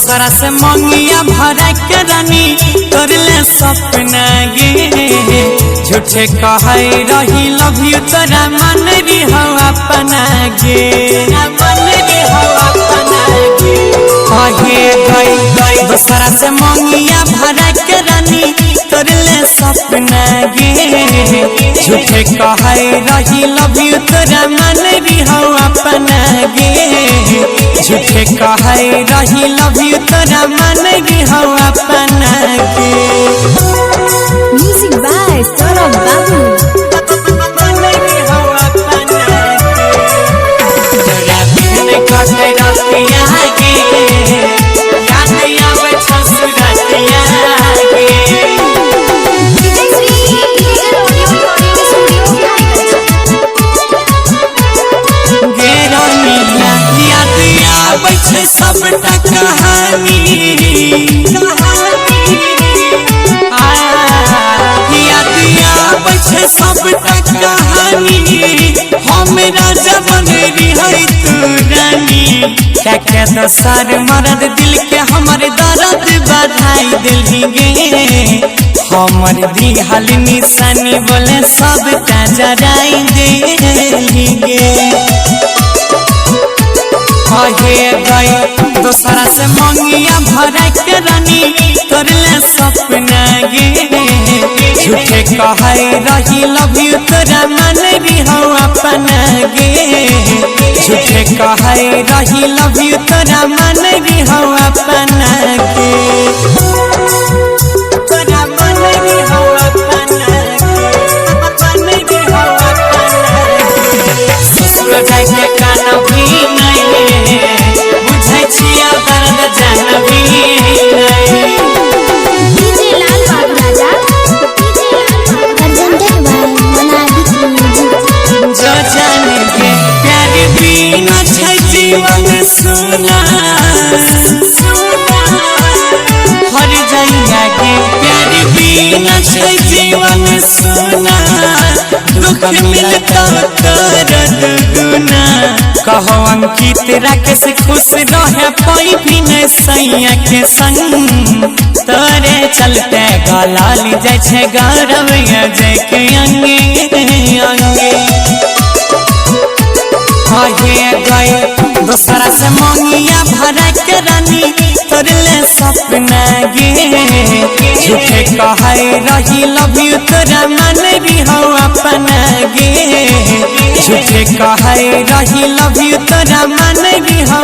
दोसरा से मंगिया भरा के रानी तोरले सपना गे झूठे कहे रही लव यू तोरा मन री हो अपना गे मन री हो अपना गे कहे गई दोसरा से मंगिया भरा के रानी तोरले सपना गे झूठे कहे रही लव यू तोरा मन री हो अपना गे झूठे कहे रही लव यू तोरा मन री हो अपना गे म्यूजिक बाय सौरभ बाबू मन री हो अपना गे तोरा बिन कटे रतिया गे याद आवे ससुरतिया गे सबटा कहानी सबटा कहानी हमरा जबन रही तू रानी क्या दोसर मरद दिल के हमर दर्द बधाई दिल गे हमर दिहल निशानी बोले सबटा जराई दिल गे कहे गई दोसरा से मंगिया भरा के रानी तोरले सपना गे झूठे कहे रही लव यू तोरा मन री हो अपना गे झूठे कहे रही लव यू तोरा मन री हो अपना गे तोरा मन री हो अपना मन री हो अपना ससुर जाके कान भी बुझे छिया दर्द जानबी डीजे लाल बाबू राजा अर्जेंटन भाई मनाली म्यूजिक जो जाने के प्यार बिना छै जीवन सुना हर जइया के प्यार बिना छै जीवन सुना दुख मिलता दर्द गुना कहो अंकित राकेश खुश रहे पाई भी नहीं सैया के संग तोरे चलते गला ली जाय छे गौरव जय के अंगे अंगे कहे गई दोसरा से मंगिया भरा के रानी तोरले सपना गे झूठे कहे रही लव यू तोरा मन री हो अपना गे झूठे कहे रही लव यू तोरा मन री हो